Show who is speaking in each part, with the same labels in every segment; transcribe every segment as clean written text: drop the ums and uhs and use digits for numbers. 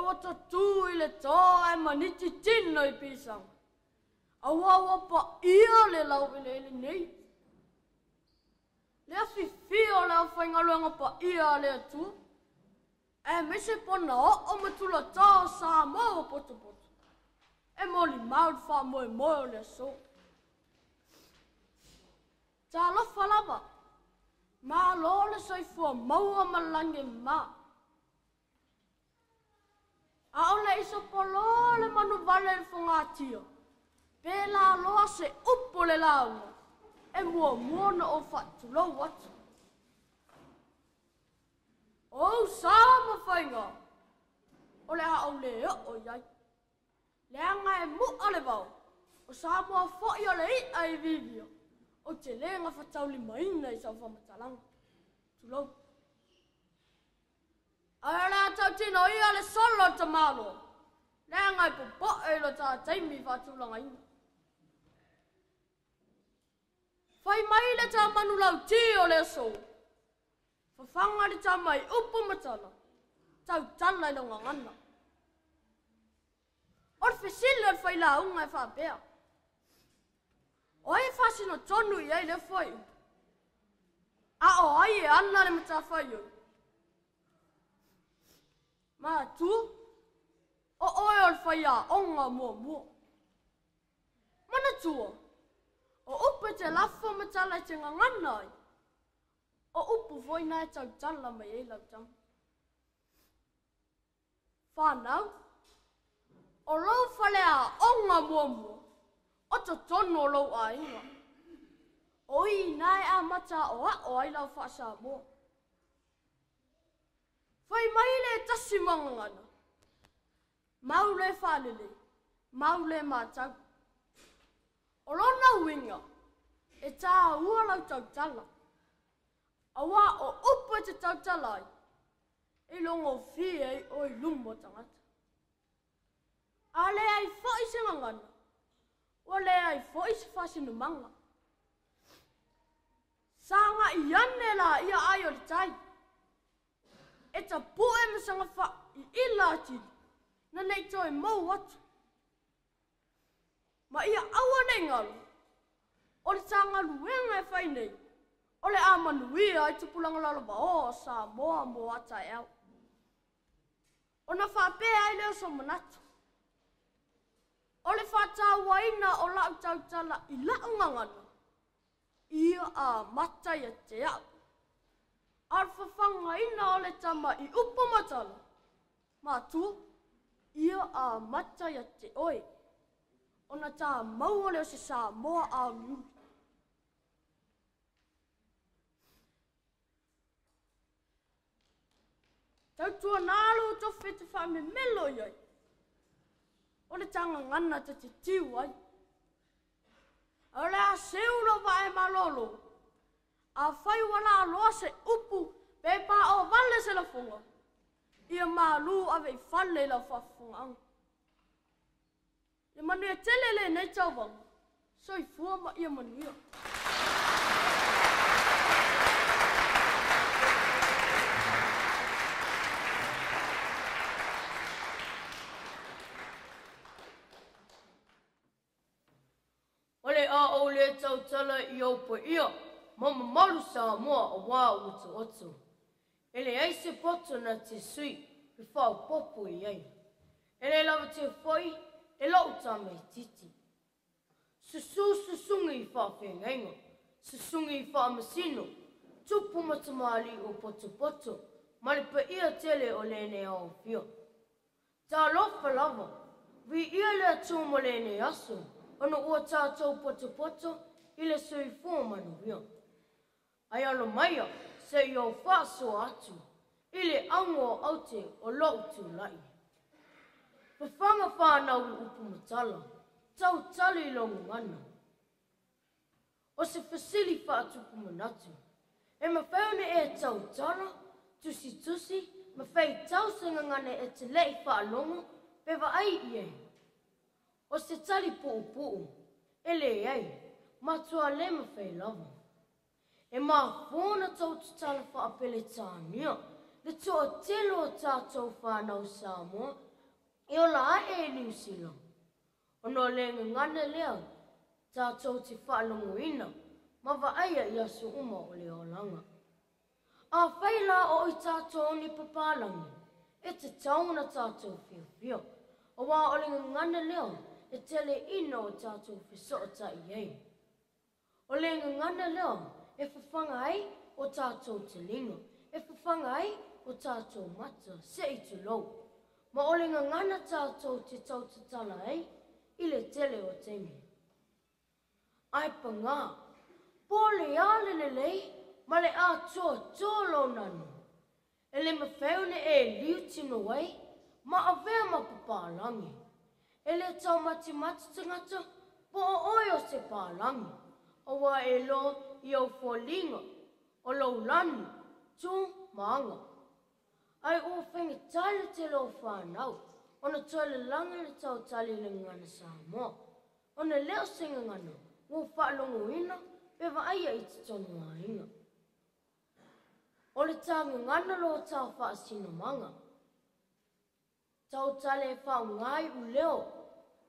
Speaker 1: poto tu i le toa e maniti tino i pisang. Awawa pa ia le lau i le nei. Le fifio le whaingaluanga pa ia le atu. E mese pona o matula tau sa mo poto poto. E moli maud wha moe moe le so. Ta lofa lava. Ma lo le soifua maua malange ma. A ole iso polo le manu vale le fongatio. Pela loa se upo le launga. E mua muona o fatu lo watu. O sama whainga. O le a o le o iai. Le anga e mu ale vau. O sa mua fai o le i ai vivio. O te lenga whatau li maina i sa whamatalanga. Tulou. Ai la tau tino ia le solo ta malo. Le anga i popo e lo ta taimi whatulanga ina. Whai mai le ta manu lau ti o le so. Whawhanga le ta mai upu matala. Tau tala i longa ngana. Or whesili or whai la unga e whapea. O e whasino tonu i ei le whai. A o ai e ana le mata whai o. Ma tu, o oe o le whai a onga mua mua. Mana tua, o upe te lafo matala i te ngangana ai. O upu voina e tau tala mai e lau tamu. Whanau, o lau whale a onga mua mua. O to tono lo a inga. O i nai a mata o ai lau whaasa mua. Whai mai le tasi mangangana. Maule whanele. Maule mātau. O lona winga. E tā ua lau tau tala. Awa o upa te tau talai. E longo fie o i lumo tangata. A le ai whai se ngangana. O le ai foi se fasino manga. Sanga i ane la ia ai o le tai. E ta pue me sanga wha i ila ati. Na nei toi mau watu. Ma ia awa nei ngalu. O le tanga luenga e whai nei. O le amanuia ai tupulanga lalaba o sa moa moa ta eo. O na whapea ai leo so manatu. O le whata waina o lau tau tala i lau ngangana. Ia a mata ia te au. Ar whawhanga ina o le tama i upo matala. Ma tu, ia a mata ia te oe. O na tā maua leo se sa moa au niu. Tau tua nālu to white whame melo iai. O le tanga ngana te te tiu ai. O le a seulo wa e malolo. A whai wana aloa se upu pe pa o vale se la funga. Ia malu ave i whale la whafunga ang. Ia manu e telele nei Tauvaga. So i fua ma ia manuia.
Speaker 2: Ole a o le tau tala I opo ia, mama malu sa moa o wā utu otu. Ele ai se poto na te sui, pe whao popo I ai. Ele lawa te whai, e lau tama I titi. Susungi I wha whengainga, susungi I wha masino, tupu matamali o poto poto, malipa ia tele o lene au whio. Tā lofa lava, vi ia lea tūma lene aso, ono ua tātou poto poto, I le sui fōmanu hia. Ai alo maia, se I au whāso atu, I le ango aute o loutu lai. Pawhanga whānau I upu matala, tau tali longu ngana. O se fasili whaatupu manatu, e mawhaune e tau tala, tusi, mawhai tau singa ngane e te lei whaalongo, pewa ai I e. O se tali puu, ele ai, matua le mawhai lava. E mā whona tau tutala whaapele tānia, le toa telo o tātou whanau Samoa, I o la e New Zealand. Ono le ngana lea, tātou te whaalongoina, ma waaia i asu uma o le olanga. A whaila o i tātou ni papalangi, e te tauna tātou whio. O wā o le ngana lea, e tele ino o tātou whisota i ei. O le ngana lea, e whawhanga ai o tātou te linga, e whawhanga ai o tātou mata, se i tu lou. Ma o le ngana tātou te tau te tala ai, I le tele o teimi. Ai pa ngā, pōle ale le lei, ma le a tō nanu. E le mawheune e liu tino wai, ma a vea ma papalangi. E le tau mati tangata, po o oi o se pālangi. O wa e lo I au fōlinga, o lau lanu, tū maanga. Ai o whengi tale te lo whanau, ona tole langa le tau tali le ngana Samoa. Ona leo senga ngana, wo whaalongo ina, pewa aia I te tonu a inga. O le tanga ngana lo tau whaasino manga. Tau tale whao ngai u leo,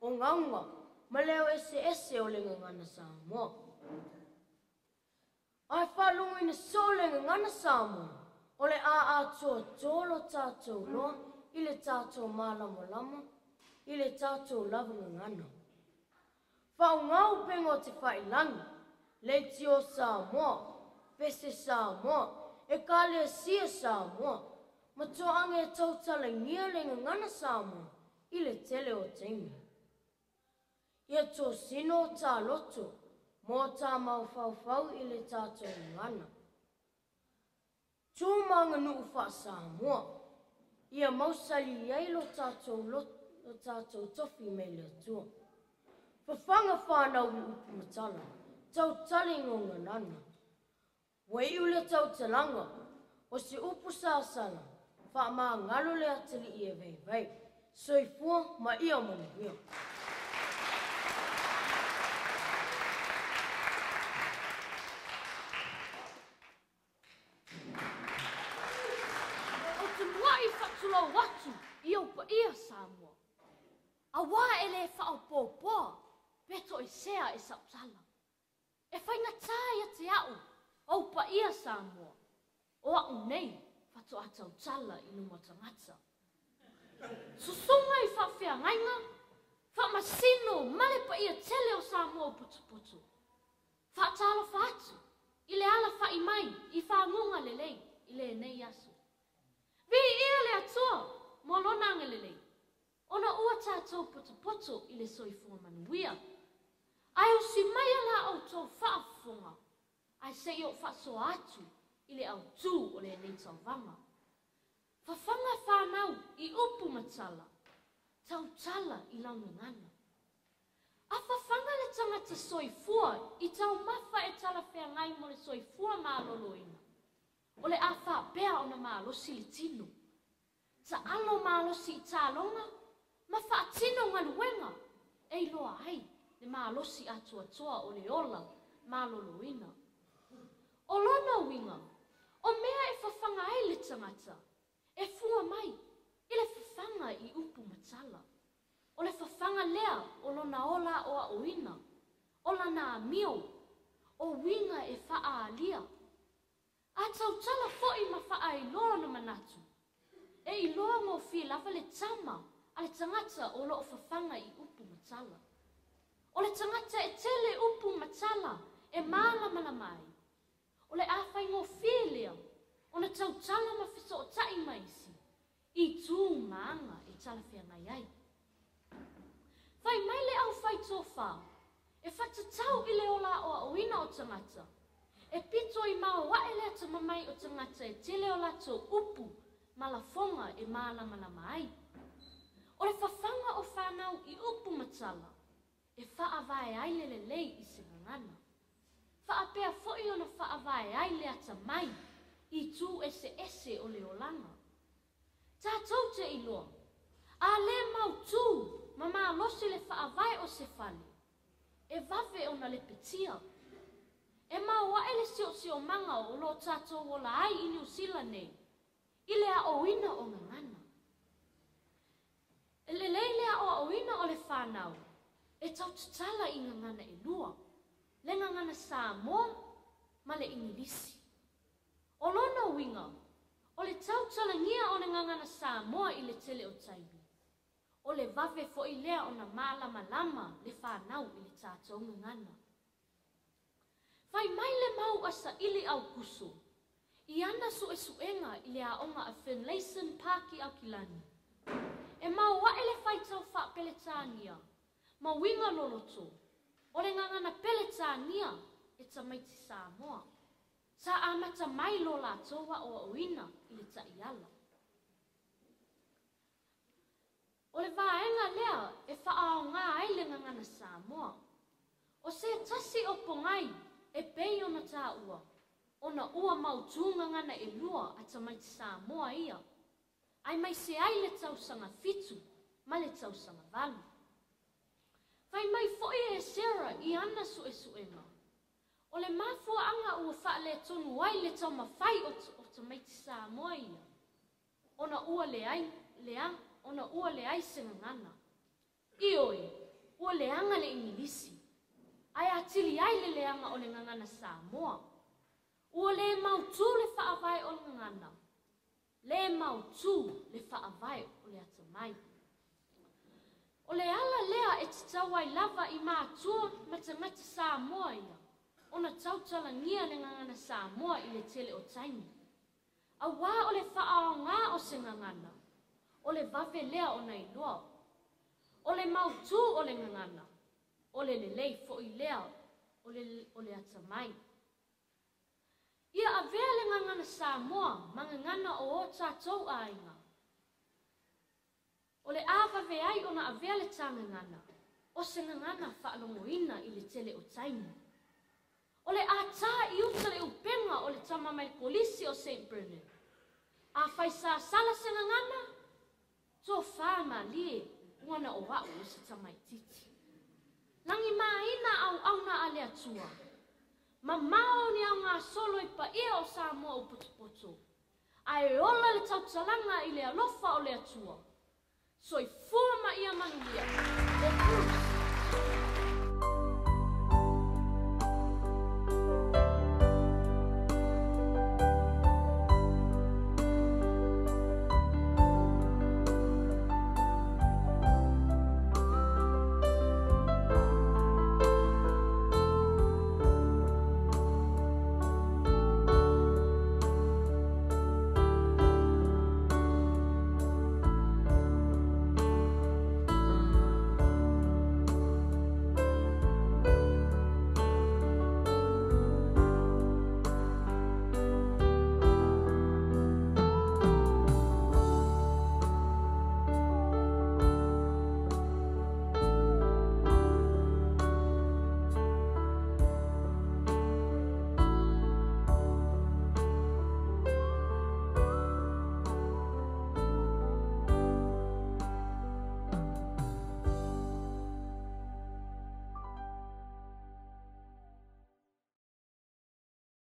Speaker 2: o ngaunga, ma leo S.A.T o le ngana Samoa. Ai whaalongo ina so le ngana Samoa, o le a tōlo tātou loa, I le tātou mālama, I le tātou lavanga ngana. Whao ngau pengo te whailangi, le tio Samoa, pese Samoa, e kāle sia Samoa, ma toange e tautala ngia le ngana Samoa, I le tele o teimi. Ia tō sino tā loto, mō tā mau whau I le tātou ngana. Tū manga nuu wha Samoa, Ia mausali iai lo tātou tofi me le atua. Whawhanga whanau I upu matala, tau tali ngonga nana. Wei ule tau talanga, o se upu sāsana, wha maa ngalo le atali I e vei. Soifua ma ia manuhia.
Speaker 1: Tulo watu I au pa ia Samoa. A wā e le whao pōpō, peto I sea e sautala. E whainga tāia te au, au pa ia Samoa. O au nei, whato a tautala I numa tangata. Susunga I whawhia ngainga, whamasino male pa ia tele o Samoa putu. Whatala whatu, I le ala whai mai, I whangunga le lei, I le nei asu. Vi ia le atua, mo lona ngelelei. Ona ua tātou poto I le soifua manuia. Ai o si mai ala au tō whaafonga. Ai se I o whasoa atu I le au tū o le nei Tauvaga. Whawhanga whanau I upu matala. Tautala I launa ngana. A whawhanga le tangata soifua I tau mawha e tala whea ngai mo le soifua māloloina. O le a whapea o na mālosi le tino. Ta alo mālosi I tālonga, ma whaatino ngaluenga. E loa ai, le mālosi atua o le ola, māloloina. O lona winga, o mea e whawhanga ai le tangata. E fua mai, I le whawhanga I upu matala. O le whawhanga lea o lona ola o a oina. O lana mio, o winga e whaalia. A tautala fo'i ma wha I loa na manatu. E I loa ngō fi lava le tama a le tangata o loo whawhanga I upu matala. O le tangata e tele upu matala e māla mana mai. O le awhai ngō fi lea o na tautala ma whiso o tai maisi. I tū maanga e tala whia ngai ai. Whai mai le au whai tō whao. E whatatau I le ola o a oina o tangata. E pito I mau wae lea ta mamai o tangata e tele o lato upu malafonga e mālamana mai. O le whawhanga o whanau I upu matala e whaavae ai le lei I se ngana. Whaapea fo'i o na whaavae ai lea ta mai I tū S.A.T o le olanga. Tātou te iloa, a le mau tū ma maa losi le whaavae o se whale. E vave o na le petia. E mau wae le sio manga o lo tātou wola ai I New Zealand nei. I le a oina o ngangana.
Speaker 3: E le lea o oina o le whanau. E tau tatala i ngangana e lua. Le ngangana Samoa ma le Ingilisi. O lona winga, o le tau talangia o le ngangana Samoa i le tele o Taimi. O le vave fo i lea o na malama lama le whanau i le tātou ngangana. Fai mai le mau asa ili au kusu. I ana su e suenga i le aonga a Finlayson Paki au Kilani. E mau wa ele fai tau wha peletania. Ma winga loloto. O le ngangana peletania e tamaiti Samoa. Sa amata mai lo la toa o oina i le taiala. O le vaenga lea e whaao ngā ai le ngangana Samoa. O se tasi o pongai e pei ona tā ua. Ona ua mautu ngangana e lua a tamaiti Samoa ia. Ai mai se ai le tausanga fitu, ma le tausanga valu. Fai mai foi e Sarah i ana su e suenga. O le mafua anga ua wha le tonu ai le tau mawhai o tamaiti Samoa ia. Ona ua le ai, ona ua le ai se ngangana. Ioi, ua le anga le Ingilisi. Ai atili ai le leanga o le ngangana Samoa. Ua le mautu le whaavai o le ngangana. Le mautu le whaavai o le atamai. O le ala lea e titawai lava i mātua matamata Samoa ia. Ona tautala ngia le ngangana Samoa i le tele o Taimi. A wā o le whaao ngā o se ngangana. O le vave lea o nei loa. O le mautu o le ngangana. O le lei fo i lea o le atamai. Ia a vea le ngangana Samoa mangangana o tātou ainga. O le ava veai ona a vea le tangangana. O se ngangana whaalongoina i le tele o Taimi. O le ata i uta le upenga o le tama mai polisi o St. Bernard. A whai sa sala se ngangana, tō whama lie uana o wau o se tamai titi. Langi maina au na ale atua. Ma mao ni au ngā solo i pa ia o Samoa o Potopoto. Ai ola le tautalanga i le alofa o le atua. So i fua ma ia manuia. Le